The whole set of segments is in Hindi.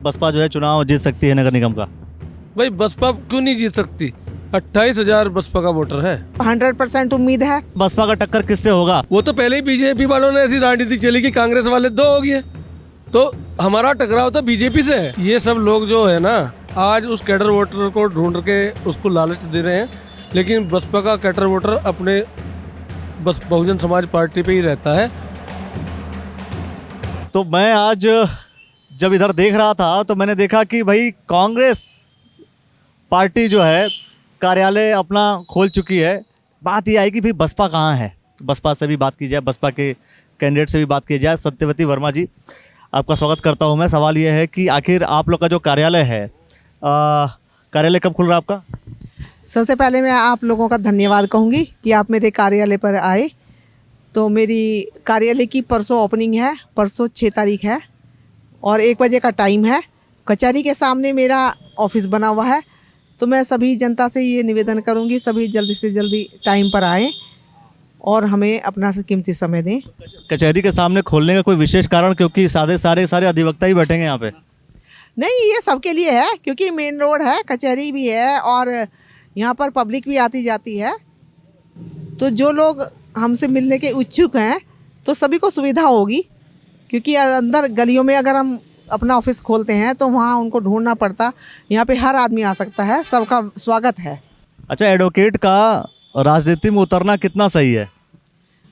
बसपा जो है चुनाव जीत सकती है नगर निगम का। भाई बसपा क्यों नहीं जीत सकती? 28,000 बसपा का वोटर है। 100% उम्मीद है। बसपा का टक्कर किससे होगा? वो तो पहले ही बीजेपी वालों ने ऐसी राजनीति चली कि कांग्रेस वाले दो हो गए, तो हमारा टकराव तो बीजेपी से है। ये सब लोग जो है ना, आज उस कैडर वोटर को ढूंढ के उसको लालच दे रहे हैं, लेकिन बसपा का कैडर वोटर अपने बस बहुजन समाज पार्टी पे ही रहता है। तो मैं आज जब इधर देख रहा था तो मैंने देखा कि भाई कांग्रेस पार्टी जो है कार्यालय अपना खोल चुकी है। बात ये आई कि भाई बसपा कहाँ है, बसपा से भी बात की जाए, बसपा के कैंडिडेट से भी बात की जाए। सत्यवती वर्मा जी, आपका स्वागत करता हूँ मैं। सवाल ये है कि आखिर आप लोग का जो कार्यालय है, कार्यालय कब खुल रहा है आपका? सबसे पहले मैं आप लोगों का धन्यवाद कहूँगी कि आप मेरे कार्यालय पर आए। तो मेरी कार्यालय की परसों ओपनिंग है, परसों 6 तारीख है और 1 बजे का टाइम है। कचहरी के सामने मेरा ऑफिस बना हुआ है। तो मैं सभी जनता से ये निवेदन करूँगी, सभी जल्दी से जल्दी टाइम पर आएँ और हमें अपना कीमती समय दें। कचहरी के सामने खोलने का कोई विशेष कारण? क्योंकि सारे अधिवक्ता ही बैठेंगे यहाँ पे। नहीं, ये सबके लिए है क्योंकि मेन रोड है, कचहरी भी है और यहाँ पर पब्लिक भी आती जाती है। तो जो लोग हमसे मिलने के इच्छुक हैं तो सभी को सुविधा होगी, क्योंकि अंदर गलियों में अगर हम अपना ऑफिस खोलते हैं तो वहाँ उनको ढूंढना पड़ता। यहाँ पे हर आदमी आ सकता है, सबका स्वागत है। अच्छा, एडवोकेट का राजनीति में उतरना कितना सही है?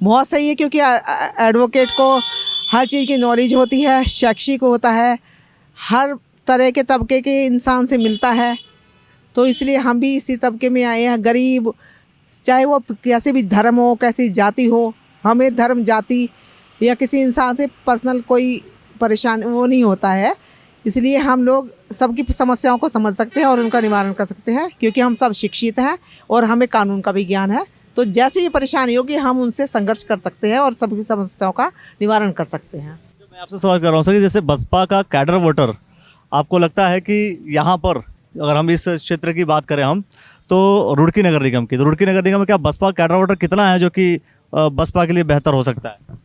बहुत सही है, क्योंकि एडवोकेट को हर चीज़ की नॉलेज होती है, शैक्षिक होता है, हर तरह के तबके के इंसान से मिलता है। तो इसलिए हम भी इसी तबके में आए हैं। गरीब, चाहे वो कैसे भी धर्म हो, कैसी जाति हो, हमें धर्म जाति या किसी इंसान से पर्सनल कोई परेशान वो नहीं होता है। इसलिए हम लोग सबकी समस्याओं को समझ सकते हैं और उनका निवारण कर सकते हैं, क्योंकि हम सब शिक्षित हैं और हमें कानून का भी ज्ञान है। तो जैसी भी परेशानी होगी हम उनसे संघर्ष कर सकते हैं और सभी समस्याओं का निवारण कर सकते हैं। मैं आपसे सवाल कर रहा हूँ सर कि जैसे बसपा का कैडर वोटर, आपको लगता है कि यहाँ पर अगर हम इस क्षेत्र की बात करें हम तो रुड़की नगर निगम की, तो रुड़की नगर निगम में क्या बसपा कैडर वोटर कितना है जो कि बसपा के लिए बेहतर हो सकता है?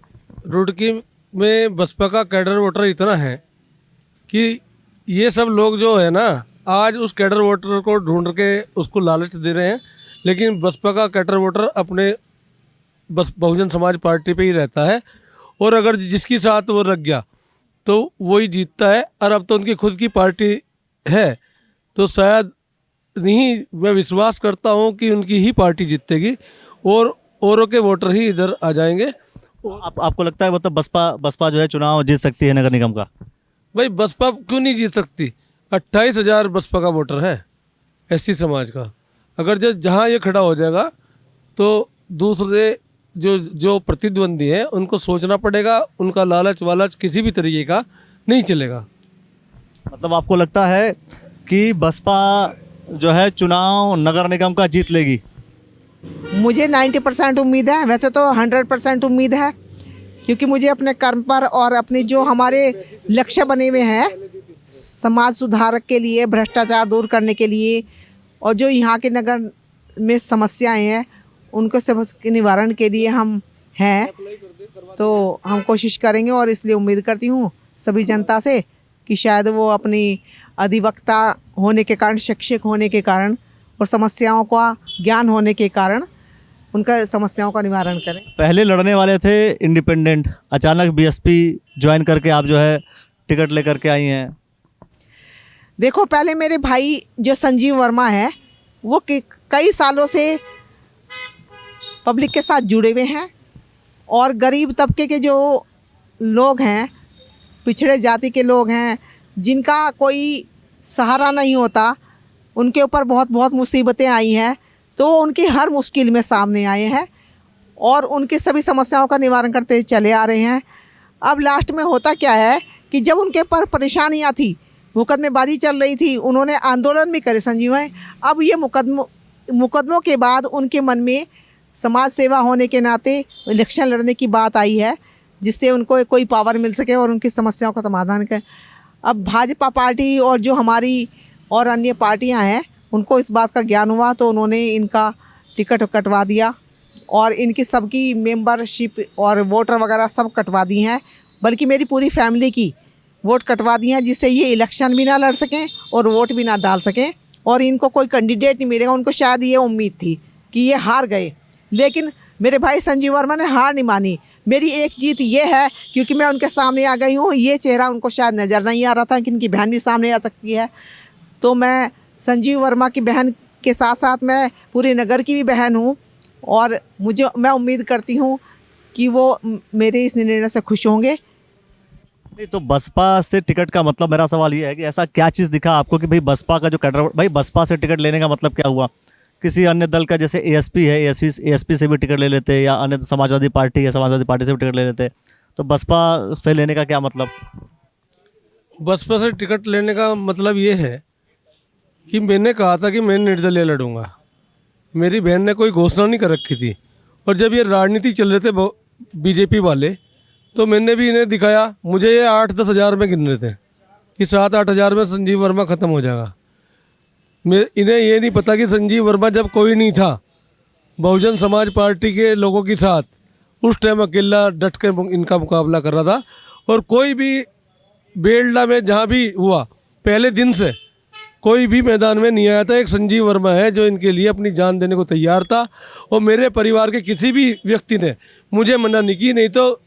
रुड़की में बसपा का कैडर वोटर इतना है कि ये सब लोग जो है ना, आज उस कैडर वोटर को ढूंढ के उसको लालच दे रहे हैं, लेकिन बसपा का कैडर वोटर अपने बस बहुजन समाज पार्टी पे ही रहता है। और अगर जिसकी साथ वो रख गया तो वही जीतता है। और अब तो उनकी खुद की पार्टी है, तो शायद नहीं, मैं विश्वास करता हूँ कि उनकी ही पार्टी जीतेगी और औरों के वोटर ही इधर आ जाएंगे। आपको लगता है मतलब बसपा जो है चुनाव जीत सकती है नगर निगम का? भाई बसपा क्यों नहीं जीत सकती? 28,000 बसपा का वोटर है एससी समाज का। अगर जहाँ ये खड़ा हो जाएगा तो दूसरे जो प्रतिद्वंदी हैं उनको सोचना पड़ेगा, उनका लालच वालच किसी भी तरीके का नहीं चलेगा। मतलब आपको लगता है कि बसपा जो है चुनाव नगर निगम का जीत लेगी? मुझे 90% उम्मीद है, वैसे तो 100% उम्मीद है, क्योंकि मुझे अपने कर्म पर और अपने जो हमारे लक्ष्य बने हुए हैं समाज सुधार के लिए, भ्रष्टाचार दूर करने के लिए और जो यहाँ के नगर में समस्याएं हैं उनको समस्या के निवारण के लिए हम हैं। तो हम कोशिश करेंगे और इसलिए उम्मीद करती हूँ सभी जनता से कि शायद वो अपनी अधिवक्ता होने के कारण, शिक्षक होने के कारण और समस्याओं का ज्ञान होने के कारण उनका समस्याओं का निवारण करें। पहले लड़ने वाले थे इंडिपेंडेंट, अचानक बीएसपी ज्वाइन करके आप जो है टिकट लेकर के आई हैं। देखो, पहले मेरे भाई जो संजीव वर्मा है वो कई सालों से पब्लिक के साथ जुड़े हुए हैं और गरीब तबके के जो लोग हैं, पिछड़े जाति के लोग हैं, जिनका कोई सहारा नहीं होता, उनके ऊपर बहुत मुसीबतें आई हैं, तो उनकी हर मुश्किल में सामने आए हैं और उनकी सभी समस्याओं का निवारण करते चले आ रहे हैं। अब लास्ट में होता क्या है कि जब उनके ऊपर परेशानियाँ थी, मुकदमेबाजी चल रही थी, उन्होंने आंदोलन भी करे संजीव हैं। अब ये मुकदमों के बाद उनके मन में समाज सेवा होने के नाते इलेक्शन लड़ने की बात आई है, जिससे उनको कोई पावर मिल सके और उनकी समस्याओं का समाधान करें। अब भाजपा पार्टी और जो हमारी और अन्य पार्टियां हैं उनको इस बात का ज्ञान हुआ, तो उन्होंने इनका टिकट कटवा दिया और इनकी सबकी मेंबरशिप और वोटर वगैरह सब कटवा दी हैं। बल्कि मेरी पूरी फैमिली की वोट कटवा दिए हैं जिससे ये इलेक्शन भी ना लड़ सकें और वोट भी ना डाल सकें, और इनको कोई कैंडिडेट नहीं मिलेगा। उनको शायद ये उम्मीद थी कि ये हार गए, लेकिन मेरे भाई संजीव वर्मा ने हार नहीं मानी। मेरी एक जीत ये है क्योंकि मैं उनके सामने आ गई हूँ। ये चेहरा उनको शायद नज़र नहीं आ रहा था कि इनकी बहन भी सामने आ सकती है, तो मैं संजीव वर्मा की बहन के साथ साथ मैं पूरे नगर की भी बहन हूँ, और मैं उम्मीद करती हूँ कि वो मेरे इस निर्णय से खुश होंगे। नहीं तो बसपा से टिकट का मतलब, मेरा सवाल ये है कि ऐसा क्या चीज़ दिखा आपको कि भाई बसपा का जो कैडर, भाई बसपा से टिकट लेने का मतलब क्या हुआ? किसी अन्य दल का जैसे एएसपी है, एएसपी से भी टिकट ले लेते, या अन्य समाजवादी पार्टी है, समाजवादी पार्टी से भी टिकट ले लेते, तो बसपा से लेने का क्या मतलब? बसपा से टिकट लेने का मतलब ये है कि मैंने कहा था कि मैं निर्दलीय लड़ूंगा। मेरी बहन ने कोई घोषणा नहीं कर रखी थी, और जब ये राजनीति चल रहे थे बीजेपी वाले, तो मैंने भी इन्हें दिखाया। मुझे ये 8-10 हज़ार में गिन रहे थे कि 7-8 हज़ार में संजीव वर्मा ख़त्म हो जाएगा। इन्हें ये नहीं पता कि संजीव वर्मा जब कोई नहीं था बहुजन समाज पार्टी के लोगों के साथ, उस टाइम अकेला डट के इनका मुकाबला कर रहा था। और कोई भी बेलडा में जहाँ भी हुआ, पहले दिन से कोई भी मैदान में नहीं आया था। एक संजीव वर्मा है जो इनके लिए अपनी जान देने को तैयार था, और मेरे परिवार के किसी भी व्यक्ति ने मुझे मना नहीं की। नहीं तो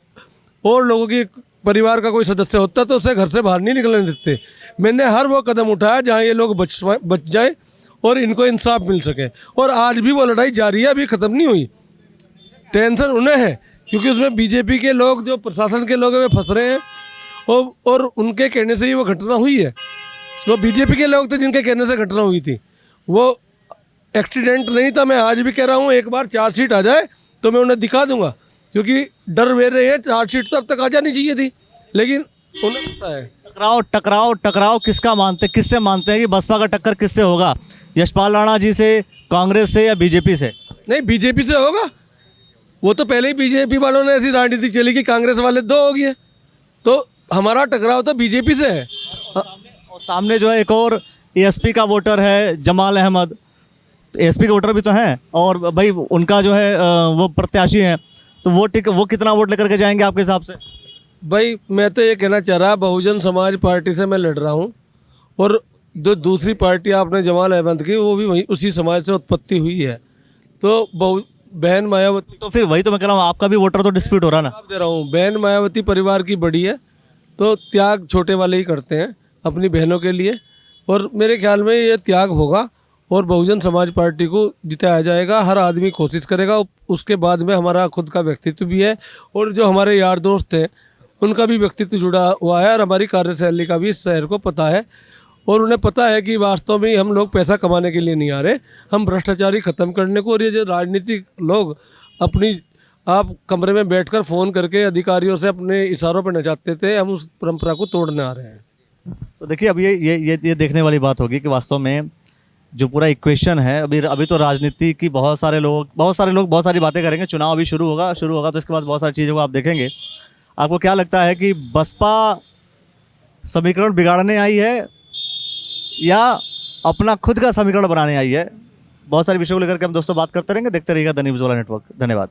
और लोगों की परिवार का कोई सदस्य होता तो उसे घर से बाहर नहीं निकलने देते। मैंने हर वो कदम उठाया जहाँ ये लोग बच जाए और इनको इंसाफ मिल सके, और आज भी वो लड़ाई जारी है, अभी ख़त्म नहीं हुई। टेंशन उन्हें है क्योंकि उसमें बीजेपी के लोग, जो प्रशासन के लोग हैं, वे फंस रहे हैं, और उनके कहने से ही वो घटना हुई है। वो बीजेपी के लोग थे जिनके कहने से घटना हुई थी, वो एक्सीडेंट नहीं था। मैं आज भी कह रहा हूँ, एक बार चार्जशीट आ जाए तो मैं उन्हें दिखा दूंगा, क्योंकि डर वे रहे हैं। चार्जशीट तो अब तक आ जानी चाहिए थी, लेकिन उन्हें पता है। टकराव किसका मानते, किससे मानते हैं कि बसपा का टक्कर किससे होगा? यशपाल राणा जी से, कांग्रेस से, या बीजेपी से? नहीं, बीजेपी से होगा। वो तो पहले ही बीजेपी वालों ने ऐसी राजनीति चली कि कांग्रेस वाले 2 हो गए, तो हमारा टकराव तो बीजेपी से है। और सामने जो है एक और एएसपी का वोटर है, जमाल अहमद। एएसपी के वोटर भी तो हैं, और भाई उनका जो है वो प्रत्याशी हैं, तो वो कितना वोट लेकर के जाएंगे आपके हिसाब से? भाई मैं तो ये कहना चाह रहा, बहुजन समाज पार्टी से मैं लड़ रहा हूँ, और जो दूसरी पार्टी आपने जमाल अहमद की, वो भी वही उसी समाज से उत्पत्ति हुई है। तो बहन मायावती, तो फिर वही तो मैं कह रहा हूँ, आपका भी वोटर तो डिस्प्यूट हो रहा ना। जवाब दे रहा हूँ, बहन मायावती परिवार की बड़ी है, तो त्याग छोटे वाले ही करते हैं अपनी बहनों के लिए, और मेरे ख्याल में ये त्याग होगा और बहुजन समाज पार्टी को जिताया जाएगा। हर आदमी कोशिश करेगा। उसके बाद में हमारा खुद का व्यक्तित्व भी है, और जो हमारे यार दोस्त हैं उनका भी व्यक्तित्व जुड़ा हुआ है, और हमारी कार्यशैली का भी इस शहर को पता है, और उन्हें पता है कि वास्तव में हम लोग पैसा कमाने के लिए नहीं आ रहे, हम भ्रष्टाचारी ख़त्म करने को। और ये जो राजनीतिक लोग अपनी आप कमरे में बैठकर फ़ोन करके अधिकारियों से अपने इशारों पर नचाते थे, हम उस परंपरा को तोड़ने आ रहे हैं। तो देखिए, अब ये देखने वाली बात होगी कि वास्तव में जो पूरा इक्वेशन है, अभी तो राजनीति की बहुत सारे लोग बहुत सारी बातें करेंगे। चुनाव अभी शुरू होगा तो इसके बाद बहुत सारी चीज़ों को आप देखेंगे। आपको क्या लगता है कि बसपा समीकरण बिगाड़ने आई है या अपना खुद का समीकरण बनाने आई है? बहुत सारे विषयों को लेकर के हम दोस्तों बात करते रहेंगे। देखते रहिएगा द न्यूज़ वाला नेटवर्क। धन्यवाद।